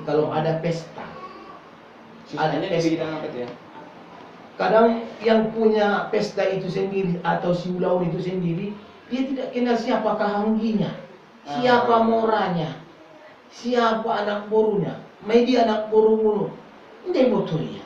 kalau ada pesta. Susahnya di bidang apa tuh ya? Kadang yang punya pesta itu sendiri atau si ulang itu sendiri, dia tidak kenal siapa kahangginya, siapa moranya, siapa anak borunya, media anak boru mulu, ini motornya.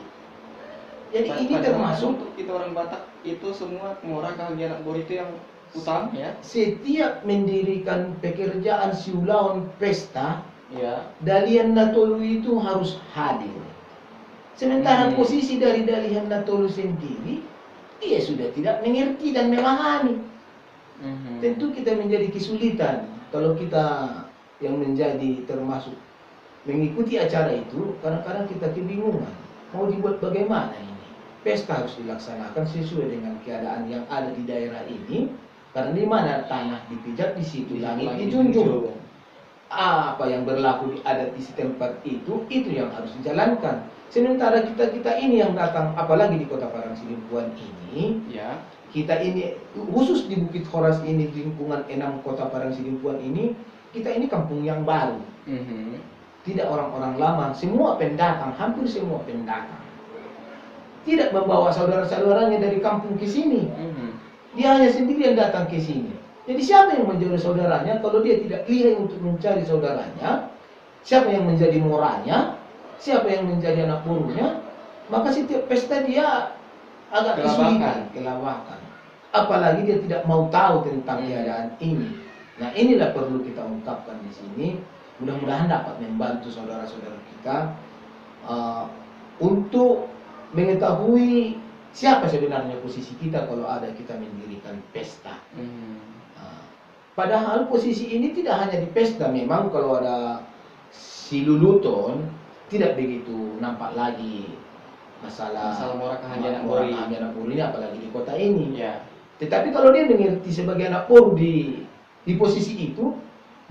Jadi ini termasuk kita orang Batak itu semua mora kahanggi anak boru itu yang utama ya. Setiap mendirikan pekerjaan si ulang pesta, Ya. Dalian Natolu itu harus hadir. Sementara posisi dari Dalian Natolu sendiri, dia sudah tidak mengerti dan memahami. Tentu kita menjadi kesulitan kalau kita yang menjadi termasuk mengikuti acara itu, kadang-kadang kita kebingungan. Mau dibuat bagaimana ini? Pesta harus dilaksanakan sesuai dengan keadaan yang ada di daerah ini. Karena di mana tanah dipijak, di situ langit dijunjung. Apa yang berlaku di adat di setempat itu yang harus dijalankan. Sementara kita ini yang datang, apalagi di Kota Parangsidimpuan ini, ya. Kita ini khusus di Bukit Horas ini, di lingkungan 6 Kota Parangsidimpuan ini, kita ini kampung yang baru. Tidak orang-orang lama, semua pendatang, hampir semua pendatang. Tidak membawa saudara-saudaranya dari kampung ke sini. Dia hanya sendiri yang datang ke sini. Jadi siapa yang menjadi saudaranya kalau dia tidak lihai untuk mencari saudaranya? Siapa yang menjadi moranya? Siapa yang menjadi anak burunya? Maka setiap pesta dia agak kesulitan, kelabakan. Apalagi dia tidak mau tahu tentang keadaan ini. Nah, inilah perlu kita ungkapkan di sini. Mudah-mudahan dapat membantu saudara-saudara kita untuk mengetahui siapa sebenarnya posisi kita kalau ada kita mendirikan pesta. Padahal posisi ini tidak hanya di pesta, memang kalau ada si luluton tidak begitu nampak lagi masalah mora kahanggi anak boru ini, apalagi di kota ini. Ya. Tetapi kalau dia mengerti sebagai anak boru di posisi itu,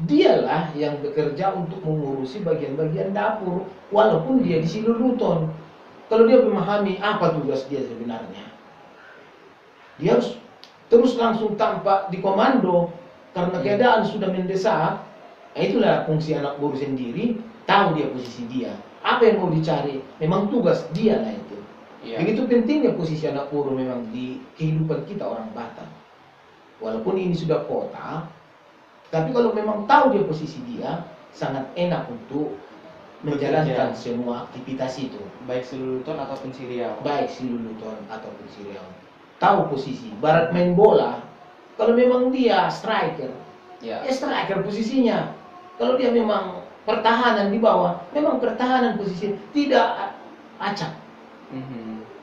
dialah yang bekerja untuk mengurusi bagian-bagian dapur, walaupun dia di si luluton. Kalau dia memahami apa tugas dia sebenarnya, dia harus terus langsung tampak di komando karena keadaan sudah mendesak. Nah, itulah fungsi anak boru sendiri, tahu dia posisi dia. Apa yang mau dicari, memang tugas dia lah itu. Begitu pentingnya posisi anak boru memang di kehidupan kita orang Batak. Walaupun ini sudah kota, tapi kalau memang tahu dia posisi dia, sangat enak untuk menjalankan semua aktivitas itu. Baik si luluton ataupun si Riau. Baik si luluton ataupun si Riau. Tahu posisi. Barat main bola, kalau memang dia striker, ya striker posisinya. Kalau dia memang pertahanan di bawah, memang pertahanan posisi, tidak acak.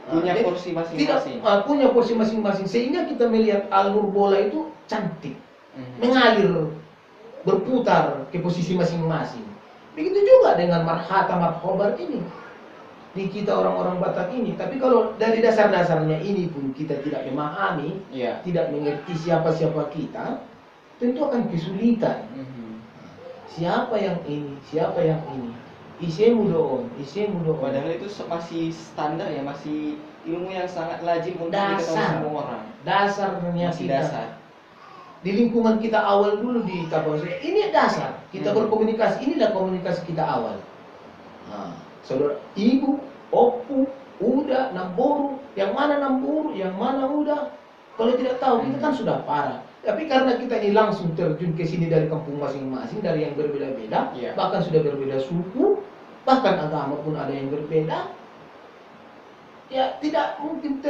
Punya porsi masing-masing. Tidak punya porsi masing-masing, sehingga kita melihat alur bola itu cantik, mengalir, berputar ke posisi masing-masing. Begitu juga dengan marhata marhobar ini di kita orang-orang Batak ini. Tapi kalau dari dasar-dasarnya ini pun kita tidak memahami, tidak mengerti siapa-siapa kita, tentu akan kesulitan. Siapa yang ini, siapa yang ini, isemu doon. Padahal itu masih standar ya, masih ilmu yang sangat lazim untuk diketahui semua orang. Dasarnya masih kita. Dasar. Di lingkungan kita awal dulu di Kapal ini dasar. Kita berkomunikasi, inilah komunikasi kita awal. Saudara, ibu, opu, uda, namboru, yang mana namboru, yang mana uda. Kalau tidak tahu, kita kan sudah parah. Tapi karena kita ini langsung terjun ke sini dari kampung masing-masing, dari yang berbeda-beda, bahkan sudah berbeda suku, bahkan agama pun ada yang berbeda, ya tidak mungkin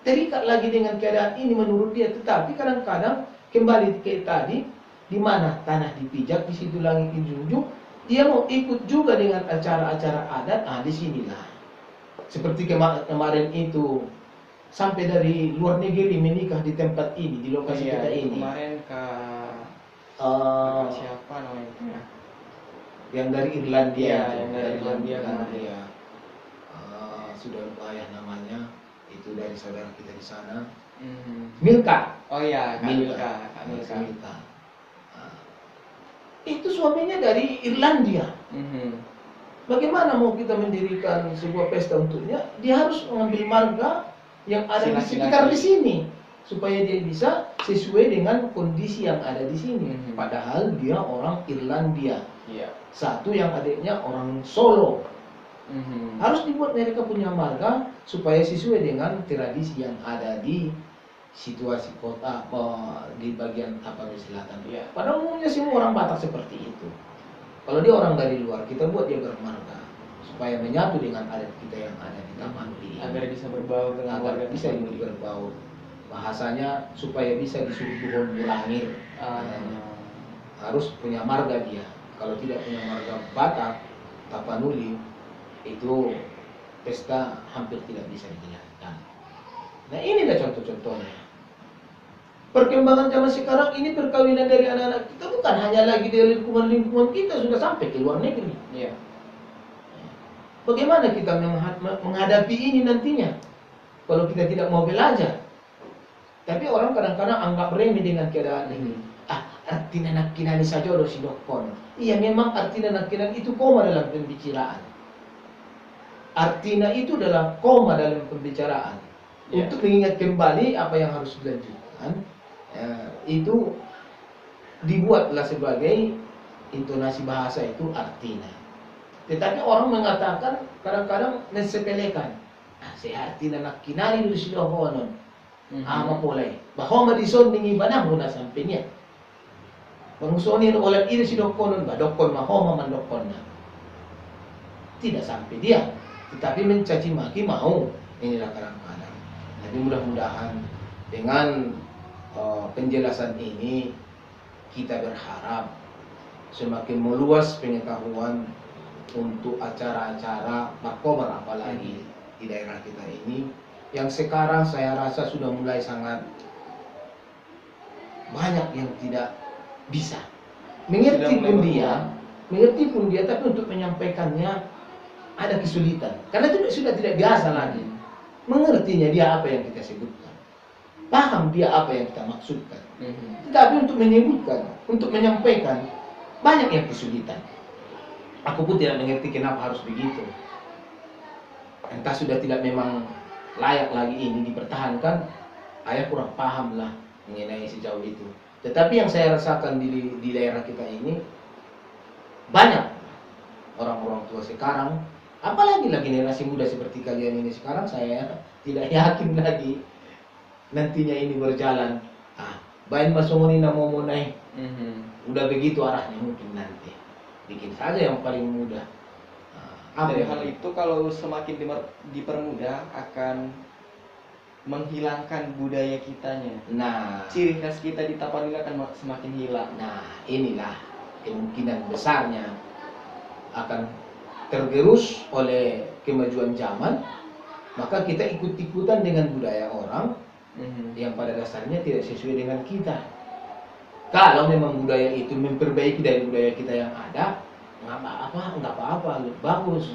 terikat lagi dengan keadaan ini menurut dia. Tetapi kadang-kadang kembali ke tadi, di mana tanah dipijak, di situ langit dijunjung, dia mau ikut juga dengan acara-acara adat. Di sinilah. Seperti kemarin itu, sampai dari luar negeri menikah di tempat ini, di lokasi kita ini. Kemarin ke siapa namanya? Yang dari Irlandia. Yang dari Irlandia. Sudah lupa ya namanya. Itu dari saudara kita di sana. Milka. Oh iya, Milka. Itu suaminya dari Irlandia. Bagaimana mau kita mendirikan sebuah pesta untuknya? Dia harus mengambil marga yang ada di sekitar di sini. supaya dia bisa sesuai dengan kondisi yang ada di sini. Mhm. Padahal dia orang Irlandia. Iya. Satu yang adiknya orang Solo. Mhm. Harus dibuat mereka punya marga supaya sesuai dengan tradisi yang ada di situasi kota di bagian Tapanuli Selatan. Iya. Pada umumnya semua orang Batak seperti itu. Kalau dia orang dari luar, kita buat dia bermarga supaya menyatu dengan adat kita yang ada di Tapanuli. Agar bisa berbaur dengan Agar warga bisa Tapanuli. berbaur. Bahasanya supaya bisa disuruh pohon bulangir. Harus punya marga dia. Kalau tidak punya marga Batak, Tapanuli, itu pesta hampir tidak bisa dijalankan. Nah, inilah contoh-contohnya. Perkembangan zaman sekarang ini perkawinan dari anak-anak kita bukan hanya lagi di lingkungan kita, sudah sampai ke luar negeri. Iya. Bagaimana kita menghadapi ini nantinya kalau kita tidak mau belajar? Tapi orang kadang-kadang anggap remeh dengan keadaan ini. Arti nak kinani saja udah si dokon. Iya, memang arti nak kinani itu koma dalam pembicaraan. Artinya itu adalah koma dalam pembicaraan. Ya. Untuk mengingat kembali apa yang harus dilanjutkan, itu dibuatlah sebagai intonasi bahasa itu artinya. Tetapi orang mengatakan kadang-kadang mensepelekan. Si artinya nak kinani dulu si dokonon. Ama polay. Bahwa madison ningi banang muna sampingnya. Pangusoni oleh ini si dokonon ba dokon mahoma man dokon na. Tidak sampai dia. Tetapi mencaci maki mau, inilah kadang-kadang. Jadi mudah-mudahan dengan penjelasan ini kita berharap semakin meluas pengetahuan untuk acara-acara makobar apalagi di daerah kita ini yang sekarang saya rasa sudah mulai sangat banyak yang tidak bisa mengerti pun dia tapi untuk menyampaikannya ada kesulitan karena itu sudah tidak biasa lagi mengertinya dia apa yang kita sebutkan, paham dia apa yang kita maksudkan, tetapi untuk menyebutkan, untuk menyampaikan banyak yang kesulitan. Aku pun tidak mengerti kenapa harus begitu, entah sudah tidak memang layak lagi ini dipertahankan. Ayah kurang paham lah mengenai sejauh itu. Tetapi yang saya rasakan di daerah kita ini banyak orang-orang tua sekarang, apalagi generasi muda seperti kalian ini sekarang, saya tidak yakin lagi nantinya ini berjalan. Bain masunguni na mau naik, udah begitu arahnya mungkin nanti. Bikin saja yang paling mudah. Dari hal itu kalau semakin dipermudah akan menghilangkan budaya kitanya. Nah, Ciri khas kita di Tapanuli akan semakin hilang. nah inilah kemungkinan besarnya akan tergerus oleh kemajuan zaman, maka kita ikut-ikutan dengan budaya orang yang pada dasarnya tidak sesuai dengan kita. Kalau memang budaya itu memperbaiki dari budaya kita yang ada, nggak apa-apa, bagus.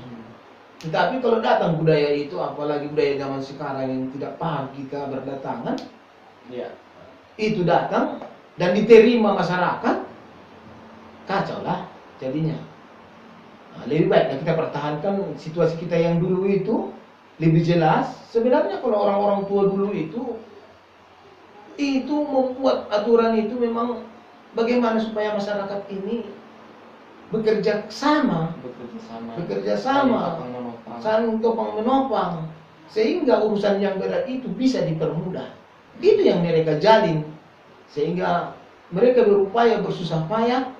Tetapi kalau datang budaya itu, apalagi budaya zaman sekarang yang tidak paham kita berdatangan, itu datang dan diterima masyarakat, kacau lah jadinya. Lebih baik kita pertahankan situasi kita yang dulu itu lebih jelas. Sebenarnya kalau orang-orang tua dulu itu membuat aturan itu memang bagaimana supaya masyarakat ini bekerja sama, saling topang menopang, sehingga urusan yang berat itu bisa dipermudah. Itu yang mereka jalin, sehingga mereka berupaya bersusah payah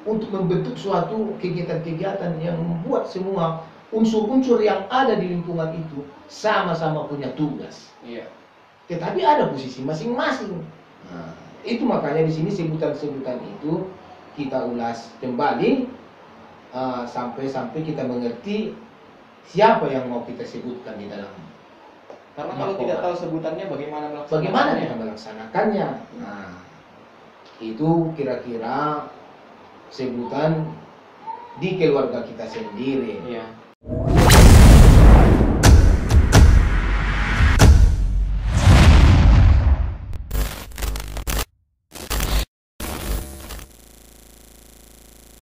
untuk membentuk suatu kegiatan-kegiatan yang membuat semua unsur-unsur yang ada di lingkungan itu sama-sama punya tugas. Tetapi ada posisi masing-masing. Nah, itu makanya di sini sebutan-sebutan itu kita ulas kembali sampai kita mengerti siapa yang mau kita sebutkan di dalam. Karena kalau tidak tahu sebutannya bagaimana kita melaksanakannya. Nah, itu kira-kira sebutan di keluarga kita sendiri.